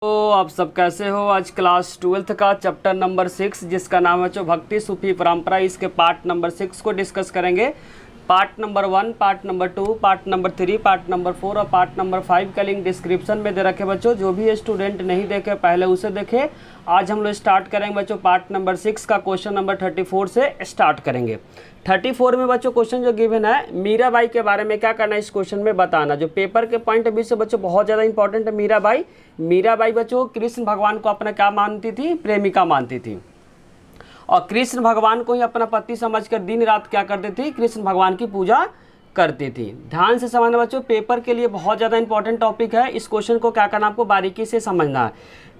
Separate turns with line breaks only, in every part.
तो आप सब कैसे हो। आज क्लास 12th का चैप्टर नंबर 6 जिसका नाम है जो भक्ति सूफी परंपरा, इसके पार्ट नंबर 6 को डिस्कस करेंगे। Part number 1, part number 2, part number 3, part number 4 और पार्ट नंबर 5 का लिंक डिस्क्रिप्शन में दे रखे बच्चों। जो भी स्टूडेंट नहीं देखे पहले उसे देखे। आज हम लोग स्टार्ट करेंगे बच्चों पार्ट नंबर 6 का क्वेश्चन नंबर 34 से स्टार्ट करेंगे। 34 में बच्चों क्वेश्चन जो गिवन है मीराबाई के बारे में क्या करना है इस क्वेश्चन में बताना। जो पेपर के पॉइंट ऑफ व्यू से बच्चों बहुत ज़्यादा इंपॉर्टेंट है मीराबाई बच्चों कृष्ण भगवान को अपना क्या मानती थी, प्रेमिका मानती थी, और कृष्ण भगवान को ही अपना पति समझकर दिन रात क्या करती थी, कृष्ण भगवान की पूजा करती थी। ध्यान से समझना बच्चों, पेपर के लिए बहुत ज़्यादा इंपॉर्टेंट टॉपिक है। इस क्वेश्चन को क्या करना आपको बारीकी से समझना है।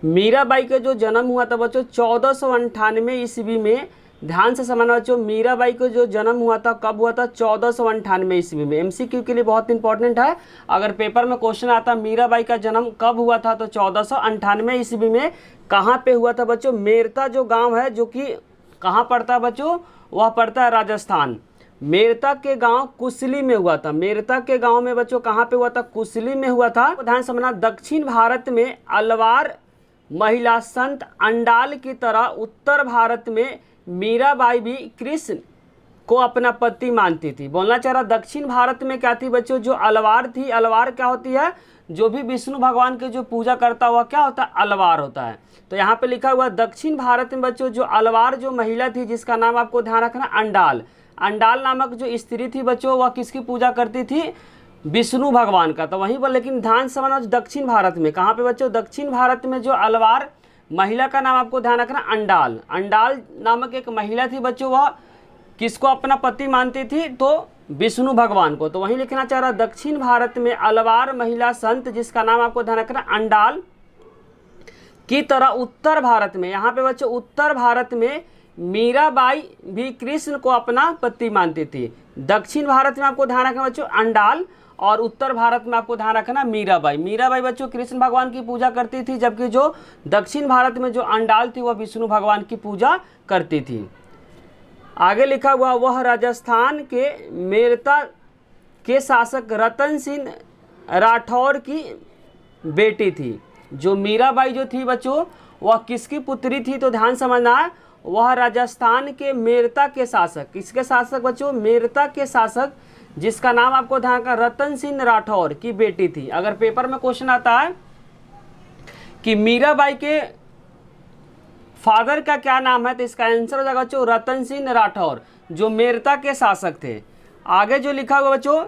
मीराबाई का जो जन्म हुआ था बच्चों 1498 ईस्वी में। ध्यान से समझना बच्चों, मीराबाई को जो जन्म हुआ था कब हुआ था, 1498 ईस्वी में। एमसीक्यू के लिए बहुत इंपॉर्टेंट है। अगर पेपर में क्वेश्चन आता मीराबाई का जन्म कब हुआ था तो 1498 ईस्वी में। कहाँ पे हुआ था बच्चों, मेरता जो गांव है जो कि कहाँ पड़ता है बच्चों, वह पड़ता है राजस्थान। मेरता के गांव कुसली में हुआ था। मेरता के गांव में बच्चों कहाँ पे हुआ था, कुसली में हुआ था। ध्यान समझना, दक्षिण भारत में अलवार महिला संत अंडाल की तरह उत्तर भारत में मीराबाई भी कृष्ण को अपना पति मानती थी। बोलना चाह रहा दक्षिण भारत में क्या थी बच्चों, जो अलवार थी। अलवार क्या होती है, जो भी विष्णु भगवान के जो पूजा करता हुआ क्या होता है, अलवार होता है। तो यहाँ पे लिखा हुआ दक्षिण भारत में बच्चों जो अलवार जो महिला थी जिसका नाम आपको ध्यान रखना अंडाल। अंडाल नामक जो स्त्री थी बच्चों वह किसकी पूजा करती थी, विष्णु भगवान का। तो वहीं पर लेकिन ध्यान समझना दक्षिण भारत में कहाँ पे बच्चों, दक्षिण भारत में जो अलवार महिला का नाम आपको ध्यान रखना अंडाल। अंडाल नामक एक महिला थी बच्चों, वह किसको अपना पति मानती थी, तो विष्णु भगवान को। तो वहीं लिखना चाह रहा दक्षिण भारत में अलवार महिला संत जिसका नाम आपको ध्यान रखना अंडाल की तरह उत्तर भारत में, यहाँ पे बच्चों उत्तर भारत में मीराबाई भी कृष्ण को अपना पति मानती थी। दक्षिण भारत में आपको ध्यान रखना बच्चों अंडाल, और उत्तर भारत में आपको ध्यान रखना मीराबाई। मीराबाई बच्चों कृष्ण भगवान की पूजा करती थी, जबकि जो दक्षिण भारत में जो अंडाल थी वह विष्णु भगवान की पूजा करती थी। आगे लिखा हुआ वह राजस्थान के मेरता के शासक रतन सिंह राठौर की बेटी थी। जो मीराबाई जो थी बच्चों वह किसकी पुत्री थी, तो ध्यान समझना है वह राजस्थान के मेरता के शासक, किसके शासक बच्चों, मेरता के शासक जिसका नाम आपको ध्यान का रतन सिंह राठौर की बेटी थी। अगर पेपर में क्वेश्चन आता है कि मीराबाई के फादर का क्या नाम है तो इसका आंसर हो जाएगा बच्चों रतन सिंह राठौर जो मेरता के शासक थे। आगे जो लिखा हुआ बच्चों,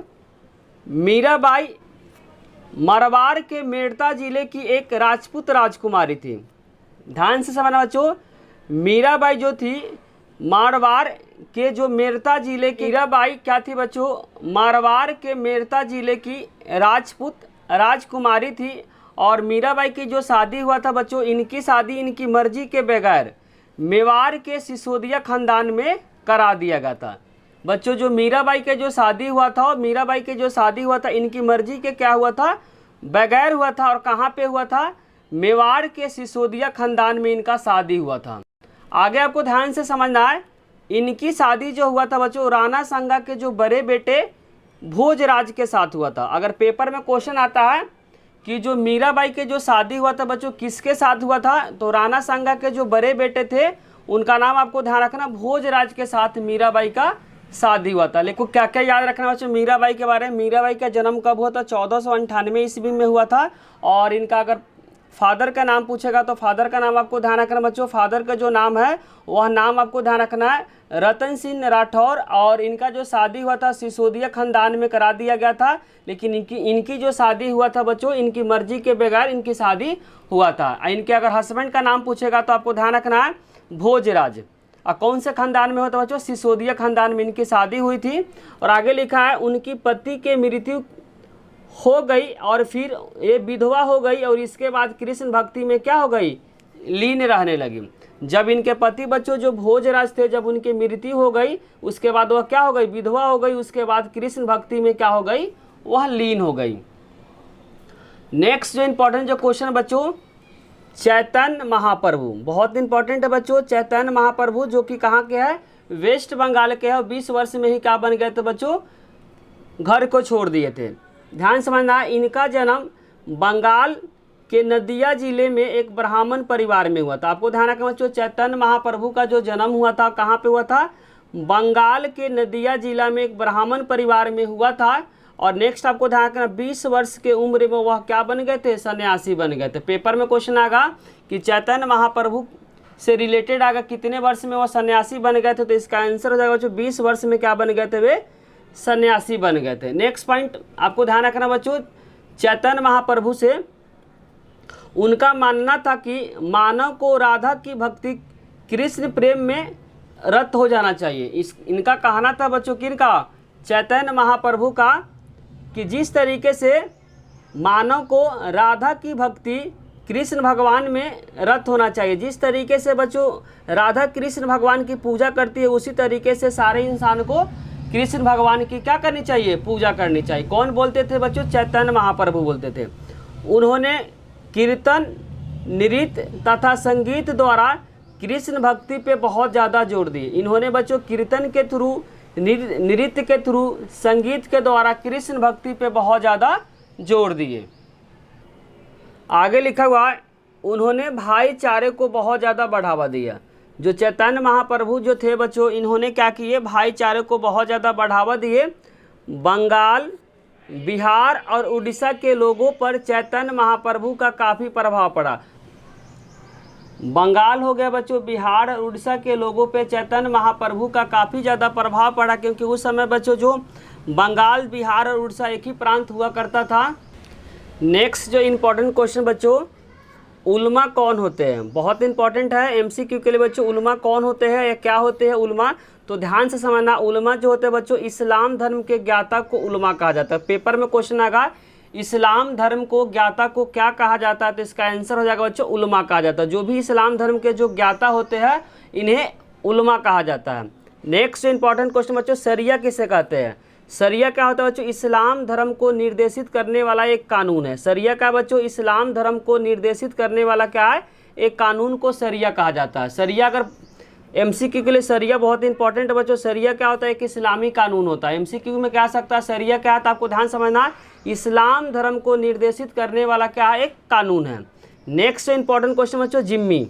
मीराबाई मारवाड़ के मेरता जिले की एक राजपूत राजकुमारी थी। ध्यान से समझना बच्चों, मीराबाई जो थी मारवाड़ के जो मेरता जिले की, मीराबाई क्या थी बच्चों, मारवाड़ के मेरता जिले की राजपूत राजकुमारी थी। और मीराबाई की जो शादी हुआ था बच्चों, इनकी शादी इनकी मर्जी के बगैर मेवाड़ के सिसोदिया खानदान में करा दिया गया था। बच्चों जो मीराबाई के जो शादी हुआ था, मीराबाई के जो शादी हुआ था इनकी मर्जी के क्या हुआ था, बगैर हुआ था। और कहाँ पे हुआ था, मेवाड़ के सिसोदिया खानदान में इनका शादी हुआ था। आगे आपको ध्यान से समझना है, इनकी शादी जो हुआ था बच्चों राणा सांगा के जो बड़े बेटे भोजराज के साथ हुआ था। अगर पेपर में क्वेश्चन आता है कि जो मीराबाई के जो शादी हुआ था बच्चों किसके साथ हुआ था, तो राणा सांगा के जो बड़े बेटे थे उनका नाम आपको ध्यान रखना भोजराज के साथ मीराबाई का शादी हुआ था। लेकिन क्या क्या याद रखना बच्चों मीराबाई के बारे में, मीराबाई का जन्म कब हुआ था, 1498 ईस्वी में हुआ था। और इनका अगर फादर का नाम पूछेगा तो फादर का नाम आपको ध्यान रखना बच्चों, फादर का जो नाम है वह नाम आपको ध्यान रखना है रतन सिंह राठौर। और इनका जो शादी हुआ था सिसोदिया खानदान में करा दिया गया था। लेकिन इनकी जो शादी हुआ था बच्चों इनकी मर्जी के बगैर इनकी शादी हुआ था। इनके अगर हस्बैंड का नाम पूछेगा तो आपको ध्यान रखना है भोजराज। और कौन से खानदान में होता बच्चों, सिसोदिया खानदान में इनकी शादी हुई थी। और आगे लिखा है उनकी पति के मृत्यु हो गई और फिर ये विधवा हो गई और इसके बाद कृष्ण भक्ति में क्या हो गई, लीन रहने लगी। जब इनके पति बच्चों जो भोजराज थे जब उनकी मृत्यु हो गई उसके बाद वह क्या हो गई, विधवा हो गई। उसके बाद कृष्ण भक्ति में क्या हो गई, वह लीन हो गई। नेक्स्ट जो इंपॉर्टेंट जो क्वेश्चन बच्चों, चैतन्य महाप्रभु बहुत इंपॉर्टेंट है बच्चों। चैतन्य महाप्रभु जो कि कहाँ के है, वेस्ट बंगाल के है। 20 वर्ष में ही क्या बन गए थे बच्चों, घर को छोड़ दिए थे। ध्यान समझना, इनका जन्म बंगाल के नदिया जिले में एक ब्राह्मण परिवार में हुआ था। आपको ध्यान रखना बच्चों, चैतन्य महाप्रभु का जो जन्म हुआ था कहाँ पे हुआ था? बंगाल के नदिया जिला में एक ब्राह्मण परिवार में हुआ था। और नेक्स्ट आपको ध्यान रखना, 20 वर्ष के उम्र में वह क्या बन गए थे? सन्यासी बन गए थे। पेपर में क्वेश्चन आएगा कि चैतन्य महाप्रभु से रिलेटेड आएगा कितने वर्ष में वह सन्यासी बन गए थे, तो इसका आंसर हो जाएगा बच्चों 20 वर्ष में क्या बन गए थे? वे सन्यासी बन गए थे। नेक्स्ट पॉइंट आपको ध्यान रखना बच्चों, चैतन्य महाप्रभु से उनका मानना था कि मानव को राधा की भक्ति कृष्ण प्रेम में रत हो जाना चाहिए। इनका कहना था बच्चों, किनका? चैतन्य महाप्रभु का, कि जिस तरीके से मानव को राधा की भक्ति कृष्ण भगवान में रत होना चाहिए, जिस तरीके से बच्चों राधा कृष्ण भगवान की पूजा करती है, उसी तरीके से सारे इंसान को कृष्ण भगवान की क्या करनी चाहिए? पूजा करनी चाहिए। कौन बोलते थे बच्चों? चैतन्य महाप्रभु बोलते थे। उन्होंने कीर्तन, नृत्य तथा संगीत द्वारा कृष्ण भक्ति पे बहुत ज़्यादा जोर दिए। इन्होंने बच्चों कीर्तन के थ्रू, नृत्य के थ्रू, संगीत के द्वारा कृष्ण भक्ति पे बहुत ज़्यादा जोर दिए। आगे लिखा हुआ है, उन्होंने भाईचारे को बहुत ज़्यादा बढ़ावा दिया। जो चैतन्य महाप्रभु जो थे बच्चों, इन्होंने क्या किए? भाईचारे को बहुत ज़्यादा बढ़ावा दिए। बंगाल, बिहार और उड़ीसा के लोगों पर चैतन्य महाप्रभु का काफ़ी प्रभाव पड़ा। बंगाल हो गया बच्चों, बिहार और उड़ीसा के लोगों पे चैतन्य महाप्रभु का काफ़ी ज़्यादा प्रभाव पड़ा, क्योंकि उस समय बच्चों जो बंगाल, बिहार और उड़ीसा एक ही प्रांत हुआ करता था। नेक्स्ट जो इम्पोर्टेंट क्वेश्चन बच्चों, उलमा कौन होते हैं? बहुत इंपॉर्टेंट है एमसीक्यू के लिए बच्चों। उलमा कौन होते हैं या क्या होते हैं उलमा? तो ध्यान से समझना, उलमा जो होते हैं बच्चों, इस्लाम धर्म के ज्ञाता को उलमा कहा जाता है। पेपर में क्वेश्चन आएगा, इस्लाम धर्म को ज्ञाता को क्या कहा जाता है? तो इसका आंसर हो जाएगा बच्चों उलमा कहा जाता है। जो भी इस्लाम धर्म के जो ज्ञाता होते हैं इन्हें उलमा कहा जाता है। नेक्स्ट इंपॉर्टेंट क्वेश्चन बच्चों, शरिया किसे कहते हैं? शरिया क्या होता है बच्चों? इस्लाम धर्म को निर्देशित करने वाला एक कानून है। शरिया क्या बच्चों? इस्लाम धर्म को निर्देशित करने वाला क्या है? एक कानून को शरिया कहा जाता है। शरिया अगर एमसीक्यू के लिए शरिया बहुत इंपॉर्टेंट है बच्चों। शरिया क्या होता है? एक इस्लामी कानून होता है। एमसीक्यू में क्या आ सकता है? शरिया क्या है? तो आपको ध्यान समझना, इस्लाम धर्म को निर्देशित करने वाला क्या है? एक कानून है। नेक्स्ट इंपॉर्टेंट क्वेश्चन बच्चों, जिम्मी।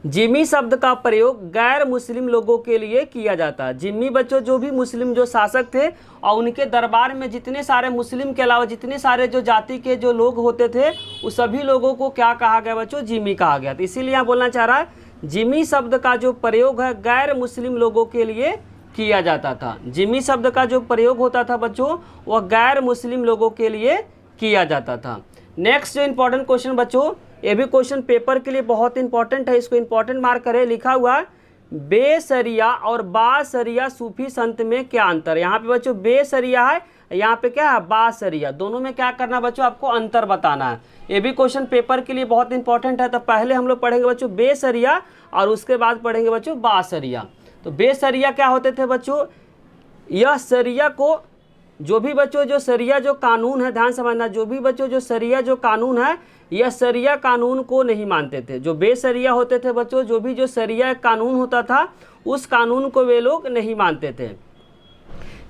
जिम्मी शब्द का प्रयोग गैर मुस्लिम लोगों के लिए किया जाता है। जिम्मी बच्चों जो भी मुस्लिम जो शासक थे और उनके दरबार में जितने सारे मुस्लिम के अलावा जितने सारे जो जाति के जो लोग होते थे, उस सभी लोगों को क्या कहा गया बच्चों? जिम्मी कहा गया। तो इसीलिए यहाँ बोलना चाह रहा है, जिम्मी शब्द का जो प्रयोग है गैर मुस्लिम लोगों के लिए किया जाता था। जिम्मी शब्द का जो प्रयोग होता था बच्चों, वह गैर मुस्लिम लोगों के लिए किया जाता था। नेक्स्ट जो इंपॉर्टेंट क्वेश्चन बच्चों, ये भी क्वेश्चन पेपर के लिए बहुत इंपॉर्टेंट है, इसको इंपॉर्टेंट मार्क करें। लिखा हुआ बेसरिया और बासरिया सूफी संत में क्या अंतर? यहाँ पे बच्चों बेसरिया है, यहाँ पे क्या है? बासरिया। दोनों में क्या करना बच्चों? आपको अंतर बताना है। ये भी क्वेश्चन पेपर के लिए बहुत इंपॉर्टेंट है। तो पहले हम लोग पढ़ेंगे बच्चों बेसरिया और उसके बाद पढ़ेंगे बच्चों बासरिया। तो बेसरिया क्या होते थे बच्चों? यह सरिया को जो भी बच्चों जो सरिया जो कानून है, ध्यान समझना, जो भी बच्चों जो सरिया जो कानून है, यह सरिया कानून को नहीं मानते थे। जो बेसरिया होते थे बच्चों, जो भी जो सरिया कानून होता था उस कानून को वे लोग नहीं मानते थे।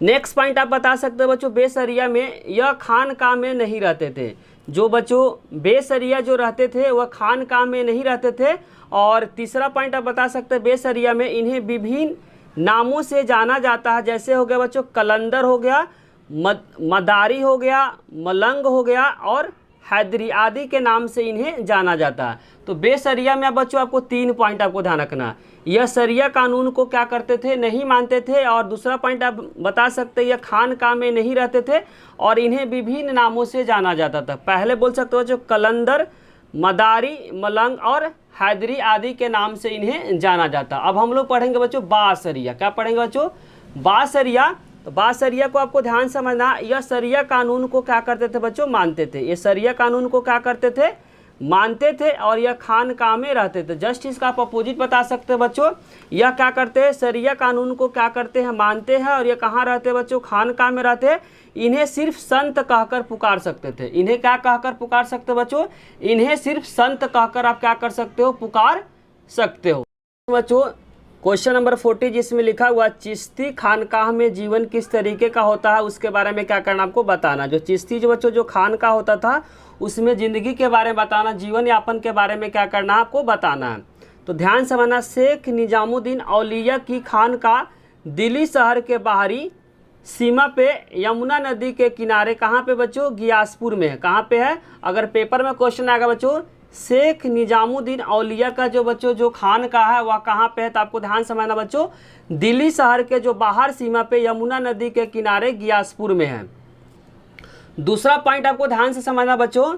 नेक्स्ट पॉइंट आप बता सकते हो बच्चों, बेसरिया में यह खानकाह में नहीं रहते थे। जो बच्चों बेसरिया जो रहते थे वह खानकाह में नहीं रहते थे। और तीसरा पॉइंट आप बता सकते हैं, बेसरिया में इन्हें विभिन्न नामों से जाना जाता है। जैसे हो गया बच्चों कलंदर हो गया, मदारी हो गया, मलंग हो गया और हैदरी आदि के नाम से इन्हें जाना जाता है। तो बेसरिया में बच्चों आपको 3 पॉइंट आपको ध्यान रखना। यह सरिया कानून को क्या करते थे? नहीं मानते थे। और दूसरा पॉइंट आप बता सकते हैं, यह खानकाह में नहीं रहते थे और इन्हें विभिन्न नामों से जाना जाता था। पहले बोल सकते हो जो कलंदर, मदारी, मलंग और हैदरी आदि के नाम से इन्हें जाना जाता। अब हम लोग पढ़ेंगे बच्चों बासरिया। क्या पढ़ेंगे बच्चों? बासरिया। तो बासरिया को आपको ध्यान समझना, यह सरिया कानून को क्या करते थे बच्चों? मानते थे। ये सरिया कानून को क्या करते थे? मानते थे और यह खानकाह में रहते थे। जस्ट इसका आप अपोजिट बता सकते हैं बच्चों। यह क्या करते हैं? सरिया कानून को क्या करते हैं? मानते हैं। और ये कहाँ रहते हैं बच्चों? खानकाह में रहते हैं। इन्हें सिर्फ संत कहकर पुकार सकते थे। इन्हें क्या कहकर पुकार सकते हो बच्चों? इन्हें सिर्फ संत कहकर आप क्या कर सकते हो? पुकार सकते हो बच्चों। क्वेश्चन नंबर 40 जिसमें लिखा हुआ चिश्ती खानकाह में जीवन किस तरीके का होता है, उसके बारे में क्या करना आपको बताना। जो चिश्ती जो बच्चों जो खानकाह होता था उसमें ज़िंदगी के बारे में बताना, जीवन यापन के बारे में क्या करना है आपको बताना है। तो ध्यान से समझना, शेख निजामुद्दीन औलिया की खानकाह दिल्ली शहर के बाहरी सीमा पे यमुना नदी के किनारे कहाँ पे बच्चों, गियासपुर में है। कहाँ पे है, अगर पेपर में क्वेश्चन आएगा बच्चों शेख निजामुद्दीन औलिया का जो बच्चों जो खानकाह है वह कहाँ पे है, तो आपको ध्यान समझना बच्चों दिल्ली शहर के जो बाहर सीमा पे यमुना नदी के किनारे गियासपुर में है। दूसरा पॉइंट आपको ध्यान से समझना बच्चों,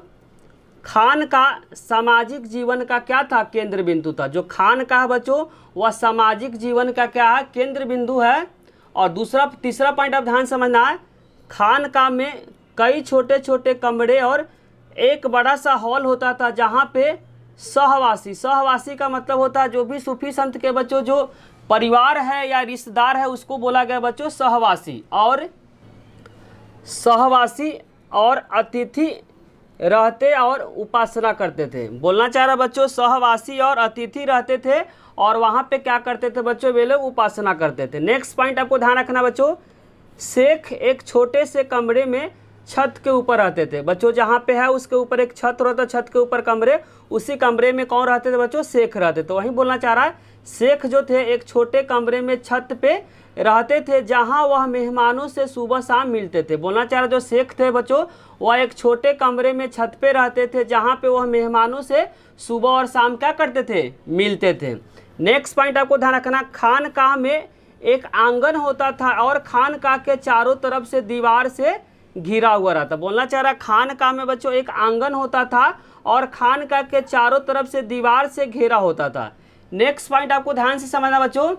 खान का सामाजिक जीवन का क्या था, केंद्र बिंदु था। जो खान का बच्चों वह सामाजिक जीवन का क्या है, केंद्र बिंदु है। और तीसरा पॉइंट आप ध्यान समझना है, खानकाह में कई छोटे छोटे कमरे और एक बड़ा सा हॉल होता था जहाँ पे सहवासी का मतलब होता है जो भी सूफी संत के बच्चों जो परिवार है या रिश्तेदार है उसको बोला गया बच्चों सहवासी। और अतिथि रहते और उपासना करते थे। बोलना चाह रहा बच्चों सहवासी और अतिथि रहते थे और वहाँ पे क्या करते थे बच्चों, वे लोग उपासना करते थे। नेक्स्ट पॉइंट आपको ध्यान रखना बच्चों, शेख एक छोटे से कमरे में छत के ऊपर रहते थे। बच्चों जहाँ पे है उसके ऊपर एक छत रहता, छत के ऊपर कमरे, उसी कमरे में कौन रहते थे बच्चों, शेख रहते। तो वहीं बोलना चाह रहा है शेख जो थे एक छोटे कमरे में छत पे रहते थे जहाँ वह मेहमानों से सुबह शाम मिलते थे। बोलना चाह रहा जो शेख थे बच्चों वह एक छोटे कमरे में छत पे रहते थे जहाँ पे वह मेहमानों से सुबह और शाम क्या करते थे, मिलते थे। नेक्स्ट पॉइंट आपको ध्यान रखना, खानकाह में एक आंगन होता था और खानकाह के चारों तरफ से दीवार से घिरा हुआ रहता। बोलना चाह रहा खानकाह में बच्चों एक आंगन होता था और खानकाह के चारों तरफ से दीवार से घेरा होता था। नेक्स्ट पॉइंट आपको ध्यान से समझना बच्चों,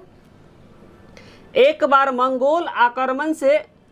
एक बार मंगोल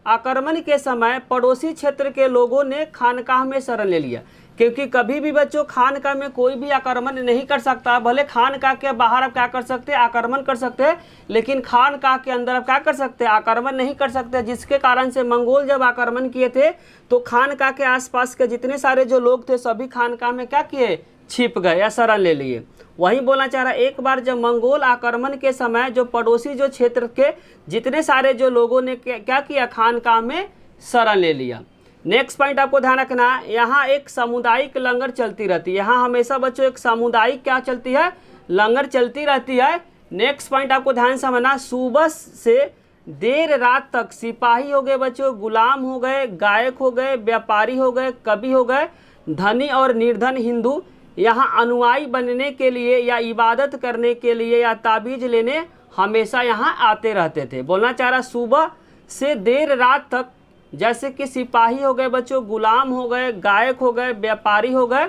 आक्रमण के समय पड़ोसी क्षेत्र के लोगों ने खानकाह में शरण ले लिया। क्योंकि कभी भी बच्चों खानकाह में कोई भी आक्रमण नहीं कर सकता। भले खानकाह के बाहर आप क्या कर सकते हैं, आक्रमण कर सकते हैं, लेकिन खानकाह के अंदर आप क्या कर सकते हैं, आक्रमण नहीं कर सकते। जिसके कारण से मंगोल जब आक्रमण किए थे तो खानकाह के आसपास के जितने सारे जो लोग थे सभी खानकाह में क्या किए, छिप गए या शरण ले लिए। वहीं बोलना चाह रहा एक बार जब मंगोल आक्रमण के समय जो पड़ोसी जो क्षेत्र के जितने सारे जो लोगों ने क्या किया, खानकाह में शरण ले लिया। नेक्स्ट पॉइंट आपको ध्यान रखना, यहाँ एक सामुदायिक लंगर चलती रहती है। यहाँ हमेशा बच्चों एक सामुदायिक क्या चलती है, लंगर चलती रहती है। नेक्स्ट पॉइंट आपको ध्यान समझना, सुबह से देर रात तक सिपाही हो गए बच्चों, गुलाम हो गए, गायक हो गए, व्यापारी हो गए, कवि हो गए, धनी और निर्धन हिंदू यहाँ अनुयायी बनने के लिए या इबादत करने के लिए या ताबीज लेने हमेशा यहाँ आते रहते थे। बोलना चाह रहा सुबह से देर रात तक, जैसे कि सिपाही हो गए बच्चों, गुलाम हो गए, गायक हो गए, व्यापारी हो गए,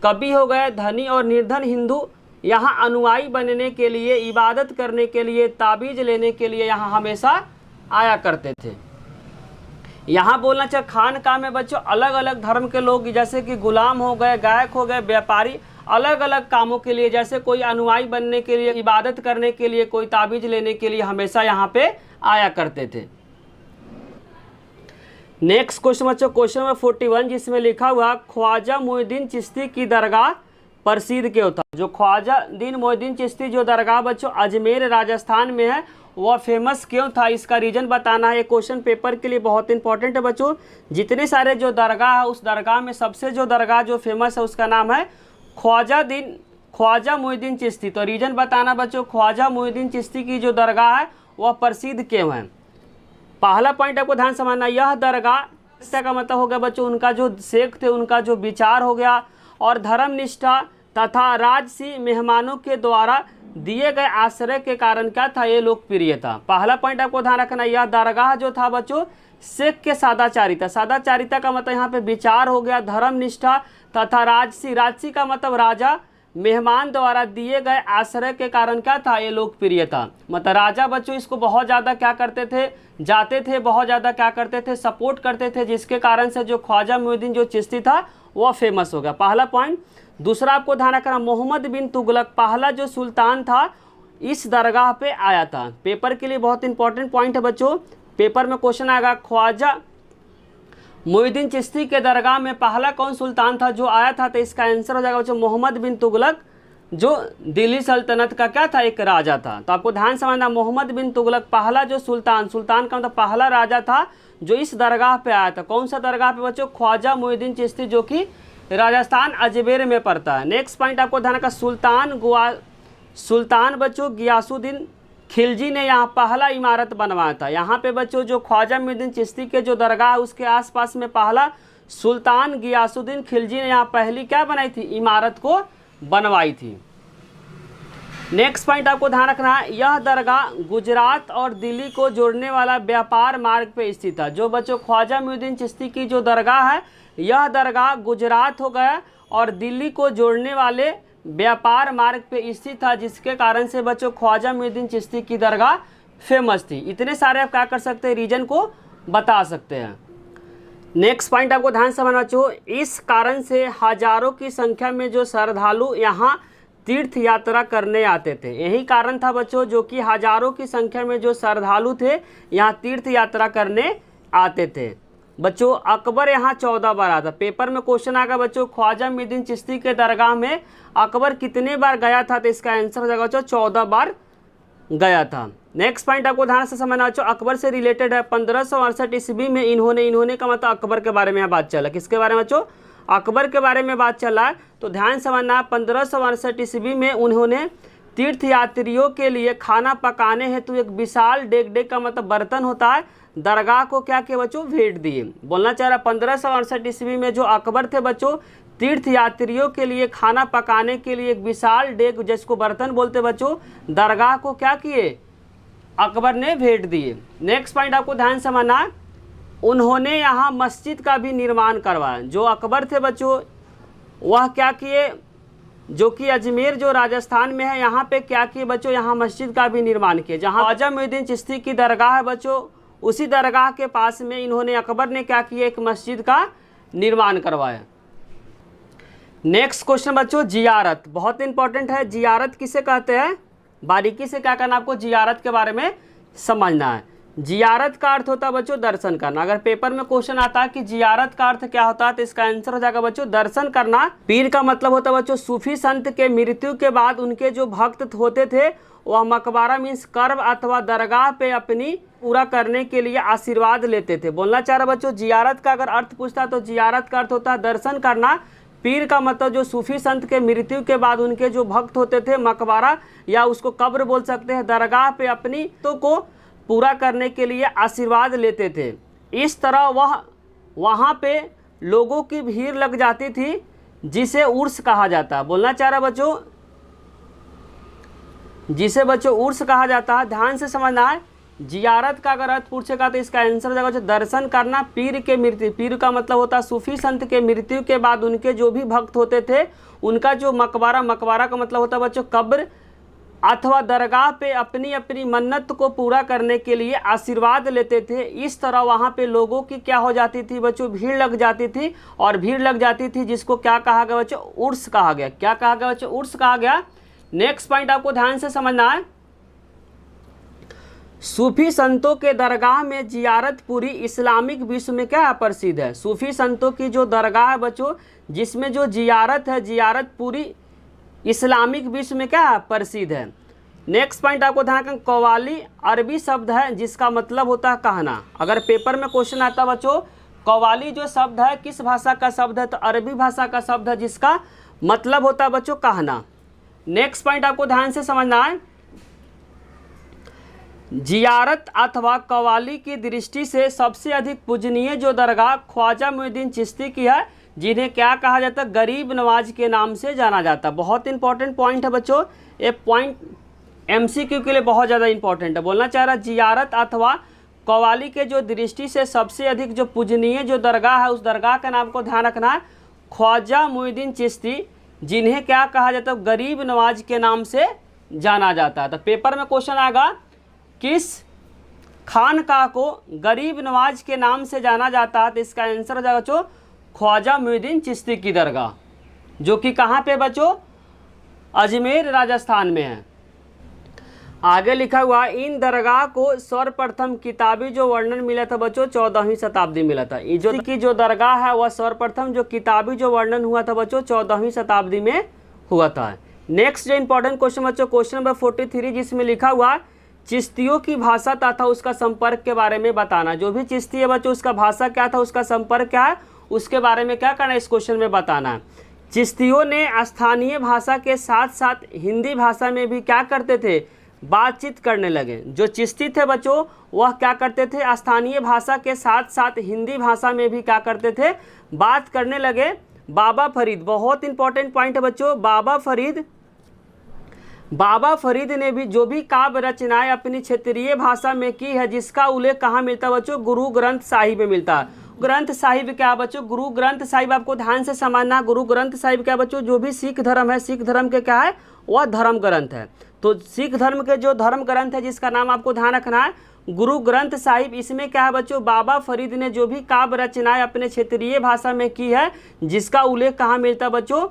कवि हो गए, धनी और निर्धन हिंदू यहाँ अनुयायी बनने के लिए, इबादत करने के लिए, ताबीज लेने के लिए यहाँ हमेशा आया करते थे। यहाँ बोलना चाहिए खानकाह में बच्चों अलग अलग धर्म के लोग जैसे कि गुलाम हो गए, गायक हो गए, व्यापारी अलग अलग कामों के लिए, जैसे कोई अनुयायी बनने के लिए, इबादत करने के लिए, कोई ताबीज लेने के लिए हमेशा यहाँ पे आया करते थे। नेक्स्ट क्वेश्चन बच्चों, क्वेश्चन नंबर 41 जिसमें लिखा हुआ ख्वाजा मोइनुद्दीन चिश्ती की दरगाह प्रसिद्ध क्यों था। जो ख्वाजा मोइनुद्दीन चिश्ती जो दरगाह बच्चों अजमेर राजस्थान में है वह फेमस क्यों था, इसका रीजन बताना है। क्वेश्चन पेपर के लिए बहुत इंपॉर्टेंट है बच्चों। जितने सारे जो दरगाह है उस दरगाह में सबसे जो दरगाह जो फेमस है उसका नाम है ख्वाजा मोइनुद्दीन चिश्ती। तो रीजन बताना बच्चों, ख्वाजा मोइनुद्दीन चिश्ती की जो दरगाह है वह प्रसिद्ध क्यों है। पहला पॉइंट आपको ध्यान समझना, यह दरगाह का मतलब हो गया बच्चों उनका जो शेख थे उनका जो विचार हो गया और धर्मनिष्ठा तथा राजसी मेहमानों के द्वारा दिए गए आश्रय के कारण क्या था, ये लोकप्रिय था। पहला पॉइंट आपको ध्यान रखना, यह दरगाह जो था बच्चों शेख के सदाचारिता, सदाचारिता का मतलब यहाँ पे विचार हो गया, धर्मनिष्ठा तथा राजसी का मतलब राजा मेहमान द्वारा दिए गए आश्रय के कारण क्या था, ये लोकप्रिय था। मतलब राजा बच्चों इसको बहुत ज़्यादा क्या करते थे, जाते थे, बहुत ज़्यादा क्या करते थे, सपोर्ट करते थे, जिसके कारण से जो ख्वाजा मोइनुद्दीन जो चिश्ती था वह फेमस हो गया। पहला पॉइंट। दूसरा आपको ध्यान रखना, मोहम्मद बिन तुगलक पहला जो सुल्तान था इस दरगाह पे आया था। पेपर के लिए बहुत इंपॉर्टेंट पॉइंट है बच्चों, पेपर में क्वेश्चन आएगा ख्वाजा मोइनुद्दीन चिश्ती के दरगाह में पहला कौन सुल्तान था जो आया था, तो इसका आंसर हो जाएगा बच्चों मोहम्मद बिन तुगलक जो दिल्ली सल्तनत का क्या था, एक राजा था। तो आपको ध्यान समझना, मोहम्मद बिन तुगलक पहला जो सुल्तान का मतलब पहला राजा था जो इस दरगाह पे आया था। कौन सा दरगाह पे बच्चों, ख्वाजा मोइनुद्दीन चिश्ती जो कि राजस्थान अजमेर में पड़ता है। नेक्स्ट पॉइंट आपको ध्यान रखना, सुल्तान बच्चों गियासुद्दीन खिलजी ने यहाँ पहला इमारत बनवाया था। यहाँ पे बच्चों जो ख्वाजा मोइनुद्दीन चिश्ती के जो दरगाह है उसके आसपास में पहला सुल्तान गियासुद्दीन खिलजी ने यहाँ पहली क्या बनाई थी, इमारत को बनवाई थी। नेक्स्ट पॉइंट आपको ध्यान रखना है, यह दरगाह गुजरात और दिल्ली को जोड़ने वाला व्यापार मार्ग पे स्थित था। जो बच्चों ख्वाजा मोइनुद्दीन चिश्ती की जो दरगाह है, यह दरगाह गुजरात हो गया और दिल्ली को जोड़ने वाले व्यापार मार्ग पे स्थित था, जिसके कारण से बच्चों ख्वाजा मोइनुद्दीन चिश्ती की दरगाह फेमस थी। इतने सारे आप क्या कर सकते हैं, रीजन को बता सकते हैं। नेक्स्ट पॉइंट आपको ध्यान से समझना चाहिए, इस कारण से हजारों की संख्या में जो श्रद्धालु यहाँ तीर्थ यात्रा करने आते थे। यही कारण था बच्चों जो कि हजारों की संख्या में जो श्रद्धालु थे यहाँ तीर्थ यात्रा करने आते थे। बच्चों अकबर यहाँ 14 बार आता। पेपर में क्वेश्चन आएगा बच्चों ख्वाजा मोइनुद्दीन चिश्ती के दरगाह में अकबर कितने बार गया था, तो इसका आंसर हो जाएगा बच्चों 14 बार गया था। नेक्स्ट पॉइंट आपको ध्यान से समझना बच्चों, अकबर से रिलेटेड है। 1568 ईस्वी में इन्होंने का मतलब अकबर के बारे में बात चला। किसके बारे में बच्चों, अकबर के बारे में बात चला है। तो ध्यान समझना, 1568 ईस्वी में उन्होंने तीर्थयात्रियों के लिए खाना पकाने हेतु एक विशाल डेग का मतलब बर्तन होता है, दरगाह को क्या किया बच्चों, भेंट दिए। बोलना चाह रहा 1568 ईस्वी में जो अकबर थे बच्चों, तीर्थयात्रियों के लिए खाना पकाने के लिए एक विशाल डेग, जिसको बर्तन बोलते बच्चों, दरगाह को क्या किए, अकबर ने भेंट दिए। नेक्स्ट पॉइंट आपको ध्यान समझना, उन्होंने यहाँ मस्जिद का भी निर्माण करवाया। जो अकबर थे बच्चों वह क्या किए, जो कि अजमेर जो राजस्थान में है यहाँ पे क्या किए बच्चों, यहाँ मस्जिद का भी निर्माण किए। जहाँ ख्वाजा मोइनुद्दीन चिश्ती की दरगाह है बच्चों, उसी दरगाह के पास में इन्होंने अकबर ने क्या किया, एक मस्जिद का निर्माण करवाया। नेक्स्ट क्वेश्चन बच्चों, जियारत बहुत इंपॉर्टेंट है। जियारत किसे कहते हैं, बारीकी से क्या करना आपको, जियारत के बारे में समझना है। जियारत का अर्थ होता है बच्चों दर्शन करना। अगर पेपर में क्वेश्चन आता है कि जियारत का अर्थ क्या होता है, तो इसका आंसर हो जाएगा बच्चों दर्शन करना। पीर का मतलब होता है बच्चों सूफी संत के मृत्यु के बाद उनके जो भक्त होते थे वह मकबरा मीन्स कर्ब अथवा दरगाह पे अपनी पूरा करने के लिए आशीर्वाद लेते थे। बोलना चाह रहा बच्चों, जियारत का अगर अर्थ पूछता तो जियारत का अर्थ होता है दर्शन करना। पीर का मतलब जो सूफी संत के मृत्यु के बाद उनके जो भक्त होते थे मकबरा या उसको कब्र बोल सकते हैं, दरगाह पे अपनी तो को पूरा करने के लिए आशीर्वाद लेते थे। इस तरह वहाँ पे लोगों की भीड़ लग जाती थी, जिसे उर्स कहा जाता है। बोलना चाह रहा बच्चों, जिसे बच्चों उर्स कहा जाता है। ध्यान से समझना है, जियारत का अगर अर्थ पूछेगा तो इसका आंसर हो जाएगा बच्चों दर्शन करना। पीर के मृत्यु, पीर का मतलब होता है सूफी संत के मृत्यु के बाद उनके जो भी भक्त होते थे उनका जो मकबरा, मकबरा का मतलब होता है बच्चों कब्र अथवा दरगाह पे अपनी अपनी मन्नत को पूरा करने के लिए आशीर्वाद लेते थे। इस तरह वहाँ पे लोगों की क्या हो जाती थी बच्चों, भीड़ लग जाती थी, और भीड़ लग जाती थी जिसको क्या कहा गया बच्चों, उर्स कहा गया। क्या कहा गया बच्चों, उर्स कहा गया। नेक्स्ट पॉइंट आपको ध्यान से समझना है, सूफी संतों के दरगाह में जियारत पूरी इस्लामिक विश्व में क्या प्रसिद्ध है। सूफी संतों की जो दरगाह है बच्चों, जिसमें जो जियारत है, जियारत पूरी इस्लामिक विश्व में क्या प्रसिद्ध है। नेक्स्ट पॉइंट आपको ध्यान रखना, कव्वाली अरबी शब्द है जिसका मतलब होता है कहना। अगर पेपर में क्वेश्चन आता बच्चों कव्वाली जो शब्द है किस भाषा का शब्द है, तो अरबी भाषा का शब्द है जिसका मतलब होता है बच्चों कहना। नेक्स्ट पॉइंट आपको ध्यान से समझना है, जियारत अथवा कव्वाली की दृष्टि से सबसे अधिक पूजनीय जो दरगाह ख्वाजा मोइनुद्दीन चिश्ती की है, जिन्हें क्या कहा जाता है, गरीब नवाज के नाम से जाना जाता है। बहुत इंपॉर्टेंट पॉइंट है बच्चों, ये पॉइंट एमसीक्यू के लिए बहुत ज़्यादा इंपॉर्टेंट है। बोलना चाह रहा जियारत अथवा कव्वाली के जो दृष्टि से सबसे अधिक जो पूजनीय जो दरगाह है, उस दरगाह का नाम को ध्यान रखना है ख्वाजा मोइनुद्दीन चिश्ती, जिन्हें क्या कहा जाता है, गरीब नवाज के नाम से जाना जाता है। तो पेपर में क्वेश्चन आएगा किस खानकाह को गरीब नवाज के नाम से जाना जाता है, तो इसका आंसर हो जाएगा बच्चों ख्वाजा मोइनुद्दीन चिश्ती की दरगाह, जो कि कहाँ पे बच्चों, अजमेर राजस्थान में है। आगे लिखा हुआ, इन दरगाह को सर्वप्रथम किताबी जो वर्णन मिला था बच्चों 14वीं शताब्दी मिला था। ये जो दरगाह है वह सर्वप्रथम जो किताबी जो वर्णन हुआ था बच्चों 14वीं शताब्दी में हुआ था। नेक्स्ट जो इंपॉर्टेंट क्वेश्चन बच्चों, क्वेश्चन नंबर 43, जिसमें लिखा हुआ चिश्तियों की भाषा तथा उसका संपर्क के बारे में बताना। जो भी चिश्ती है बच्चों उसका भाषा क्या था, उसका संपर्क क्या है, उसके बारे में क्या करना है, इस क्वेश्चन में बताना है। चिश्तियों ने स्थानीय भाषा के साथ साथ हिंदी भाषा में भी क्या करते थे, बातचीत करने लगे। जो चिश्ती थे बच्चों वह क्या करते थे, स्थानीय भाषा के साथ साथ हिंदी भाषा में भी क्या करते थे, बात करने लगे। बाबा फरीद, बहुत इंपॉर्टेंट पॉइंट है बच्चों, बाबा फरीद ने भी जो भी काव्य रचनाएं अपनी क्षेत्रीय भाषा में की है, जिसका उल्लेख कहाँ मिलता है बच्चों, गुरु ग्रंथ साहिब में मिलता है। ग्रंथ साहिब क्या बच्चों, गुरु ग्रंथ साहिब आपको ध्यान से समझना। गुरु ग्रंथ साहिब क्या बच्चों, जो भी सिख धर्म है, सिख धर्म के क्या है, वह धर्म ग्रंथ है। तो सिख धर्म के जो धर्म ग्रंथ है जिसका नाम आपको ध्यान रखना है गुरु ग्रंथ साहिब, इसमें क्या है बच्चों, बाबा फरीद ने जो भी काव्य रचनाएं अपने क्षेत्रीय भाषा में की है, जिसका उल्लेख कहाँ मिलता है बच्चों,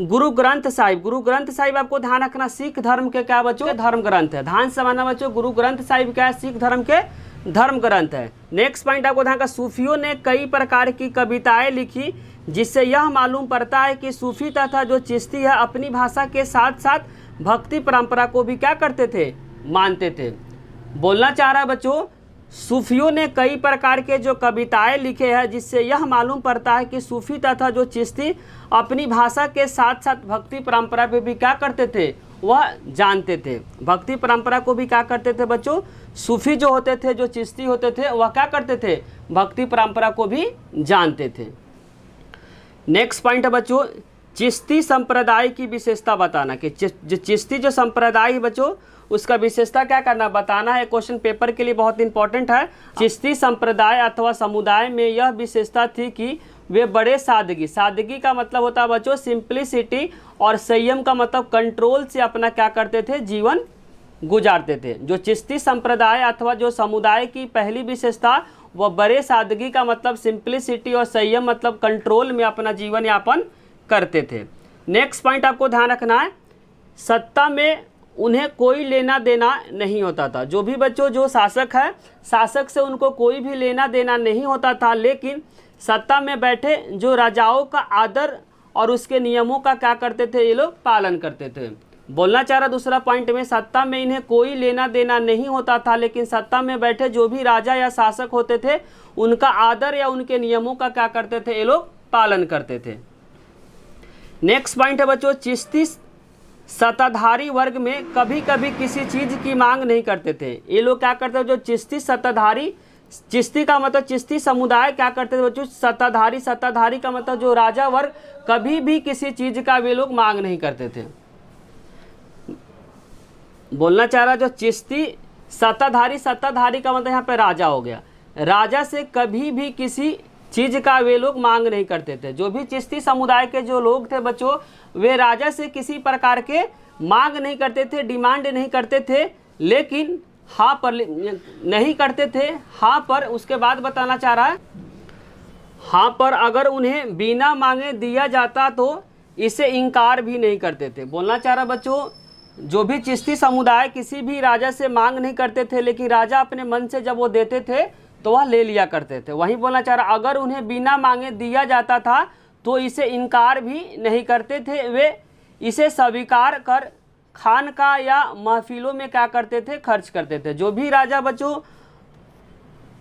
गुरु ग्रंथ साहिब। गुरु ग्रंथ साहिब आपको ध्यान रखना सिख धर्म के क्या बच्चों, धर्म ग्रंथ है। ध्यान से समझना बच्चों, गुरु ग्रंथ साहिब क्या है, सिख धर्म के धर्म ग्रंथ है। नेक्स्ट पॉइंट आपको ध्यान रखना, सूफियों ने कई प्रकार की कविताएं लिखी, जिससे यह मालूम पड़ता है कि सूफी तथा जो चिश्ती है अपनी भाषा के साथ साथ भक्ति परंपरा को भी क्या करते थे, मानते थे। बोलना चाह रहा है बच्चों, सूफियों ने कई प्रकार के जो कविताएं लिखे हैं, जिससे यह मालूम पड़ता है कि सूफी तथा जो चिश्ती अपनी भाषा के साथ साथ भक्ति परंपरा पे भी क्या करते थे, वह जानते थे। भक्ति परंपरा को भी क्या करते थे बच्चों, सूफी जो होते थे, जो चिश्ती होते थे, वह क्या करते थे, भक्ति परंपरा को भी जानते थे। नेक्स्ट पॉइंट है बच्चों, चिश्ती संप्रदाय की विशेषता बताना, कि जो चिश्ती जो संप्रदाय है बच्चों उसका विशेषता क्या करना, बताना है। क्वेश्चन पेपर के लिए बहुत इंपॉर्टेंट है। चिश्ती संप्रदाय अथवा समुदाय में यह विशेषता थी कि वे बड़े सादगी, सादगी का मतलब होता है बच्चों सिंप्लिसिटी, और संयम का मतलब कंट्रोल से अपना क्या करते थे, जीवन गुजारते थे। जो चिश्ती संप्रदाय अथवा जो समुदाय की पहली विशेषता वह बड़े सादगी का मतलब सिंप्लिसिटी और संयम मतलब कंट्रोल में अपना जीवन यापन करते थे। नेक्स्ट पॉइंट आपको ध्यान रखना है, सत्ता में उन्हें कोई लेना देना नहीं होता था। जो भी बच्चों जो शासक है, शासक से उनको कोई भी लेना देना नहीं होता था, लेकिन सत्ता में बैठे जो राजाओं का आदर और उसके नियमों का क्या करते थे, ये लोग पालन करते थे। बोलना चाह रहा दूसरा पॉइंट में, सत्ता में इन्हें कोई लेना देना नहीं होता था, लेकिन सत्ता में बैठे जो भी राजा या शासक होते थे उनका आदर या उनके नियमों का क्या करते थे, ये लोग पालन करते थे। नेक्स्ट पॉइंट है बच्चों, चिश्ती सत्ताधारी वर्ग में कभी कभी किसी चीज़ की मांग नहीं करते थे। ये लोग क्या करते थे, जो चिश्ती सत्ताधारी, चिश्ती का मतलब चिश्ती समुदाय क्या करते थे बच्चों, सत्ताधारी, सत्ताधारी का मतलब जो राजा वर्ग, कभी भी किसी चीज़ का वे लोग मांग नहीं करते थे। बोलना चाह रहा जो चिश्ती सत्ताधारी, सत्ताधारी का मतलब यहाँ पे राजा हो गया, राजा से कभी भी किसी चीज़ का वे लोग मांग नहीं करते थे। जो भी चिश्ती समुदाय के जो लोग थे बच्चों, वे राजा से किसी प्रकार के मांग नहीं करते थे, डिमांड नहीं करते थे, लेकिन हाँ पर नहीं करते थे। हाँ पर उसके बाद बताना चाह रहा है, हाँ पर अगर उन्हें बिना मांगे दिया जाता तो इसे इनकार भी नहीं करते थे। बोलना चाह रहा बच्चों, जो भी चिश्ती समुदाय किसी भी राजा से मांग नहीं करते थे, लेकिन राजा अपने मन से जब वो देते थे तो वह ले लिया करते थे। वही बोलना चाह रहा, अगर उन्हें बिना मांगे दिया जाता था तो इसे इनकार भी नहीं करते थे, वे इसे स्वीकार कर खानका या महफिलों में क्या करते थे, खर्च करते थे। जो भी राजा बच्चों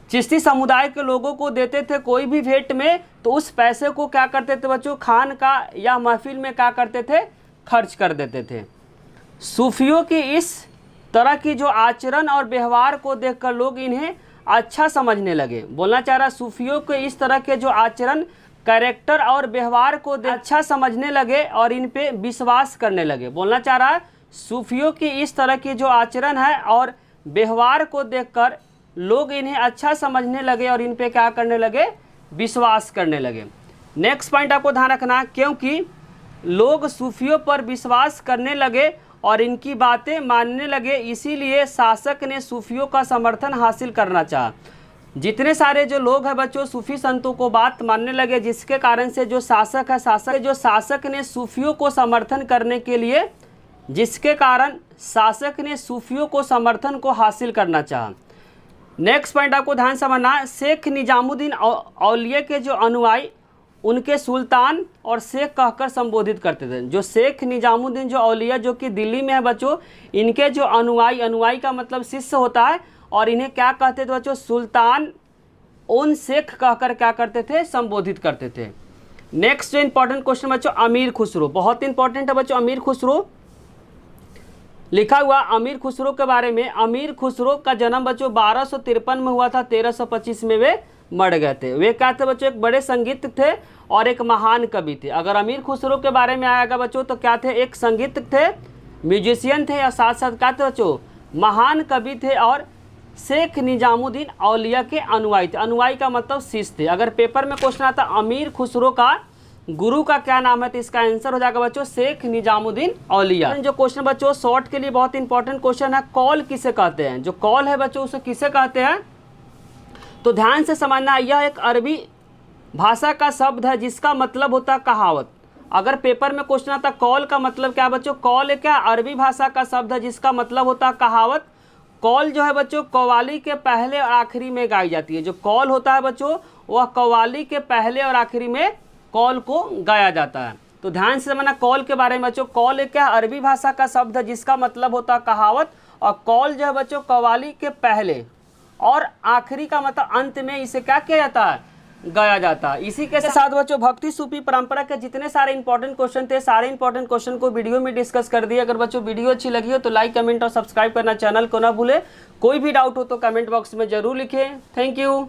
चिश्ती समुदाय के लोगों को देते थे कोई भी भेंट में, तो उस पैसे को क्या करते थे बच्चों, खानका या महफिल में क्या करते थे, खर्च कर देते थे। सूफियों की इस तरह की जो आचरण और व्यवहार को देखकर लोग इन्हें अच्छा समझने लगे। बोलना चाह रहा, सूफियों के इस तरह के जो आचरण, कैरेक्टर और व्यवहार को अच्छा समझने लगे और इन पे विश्वास करने लगे। बोलना चाह रहा है, सूफियों की इस तरह की जो आचरण है और व्यवहार को देखकर लोग इन्हें अच्छा समझने लगे और इन पे क्या करने लगे, विश्वास करने लगे। नेक्स्ट पॉइंट आपको ध्यान रखना, क्योंकि लोग सूफियों पर विश्वास करने लगे और इनकी बातें मानने लगे, इसीलिए शासक ने सूफियों का समर्थन हासिल करना चाहा। जितने सारे जो लोग हैं बच्चों सूफी संतों को बात मानने लगे, जिसके कारण से जो शासक है, शासक ने सूफियों को समर्थन करने के लिए, जिसके कारण शासक ने सूफियों को समर्थन को हासिल करना चाहा। नेक्स्ट पॉइंट आपको ध्यान समझना, शेख निजामुद्दीन औलिया के जो अनुयायी उनके सुल्तान और शेख कहकर संबोधित करते थे। जो शेख निजामुद्दीन जो औलिया जो कि दिल्ली में है बच्चों, इनके जो अनुयायी, अनुयायी का मतलब शिष्य होता है, और इन्हें क्या कहते थे बच्चों, सुल्तान ओन शेख कहकर क्या करते थे, संबोधित करते थे। नेक्स्ट जो इंपॉर्टेंट क्वेश्चन बच्चों, अमीर खुसरो, बहुत इंपॉर्टेंट है बच्चों। अमीर खुसरो लिखा हुआ, अमीर खुसरो के बारे में। अमीर खुसरो का जन्म बच्चों 1253 में हुआ था, 1325 में वे मर गए थे। वे क्या थे बच्चों, एक बड़े संगीत थे और एक महान कवि थे। अगर अमीर खुसरो के बारे में आएगा बच्चों तो क्या थे, एक संगीत थे, म्यूजिशियन थे, या साथ साथ क्या थे बच्चों, महान कवि थे और शेख निजामुद्दीन औलिया के अनुयायी थे। अनुयायी का मतलब शिष्य थे। अगर पेपर में क्वेश्चन आता अमीर खुसरो का गुरु का क्या नाम है, तो इसका आंसर हो जाएगा बच्चों शेख निजामुद्दीन औलिया। जो क्वेश्चन बच्चों शॉर्ट के लिए बहुत इंपॉर्टेंट क्वेश्चन है, कॉल किसे कहते हैं। जो कॉल है बच्चों उसे किसे कहते हैं, तो ध्यान से समझना, यह एक अरबी भाषा का शब्द है जिसका मतलब होता है कहावत। अगर पेपर में क्वेश्चन आता कॉल का मतलब क्या बच्चों, कॉल क्या अरबी भाषा का शब्द है जिसका मतलब होता है कहावत। कॉल जो है बच्चों कव्वाली के पहले और आखिरी में गाई जाती है। जो कॉल होता है बच्चों वह कव्वाली के पहले और आखिरी में कॉल को गाया जाता है। तो ध्यान से समझना कॉल के बारे में बच्चों। कॉल एक क्या अरबी भाषा का शब्द है जिसका मतलब होता है कहावत, और कॉल जो है बच्चों कव्वाली के पहले और आखिरी का मतलब अंत में इसे क्या किया जाता है, गाया जाता है। इसी के साथ बच्चों भक्ति सूफी परंपरा के जितने सारे इंपॉर्टेंट क्वेश्चन थे, सारे इंपॉर्टेंट क्वेश्चन को वीडियो में डिस्कस कर दिए। अगर बच्चों वीडियो अच्छी लगी हो तो लाइक, कमेंट और सब्सक्राइब करना चैनल को ना भूले। कोई भी डाउट हो तो कमेंट बॉक्स में जरूर लिखें। Thank you.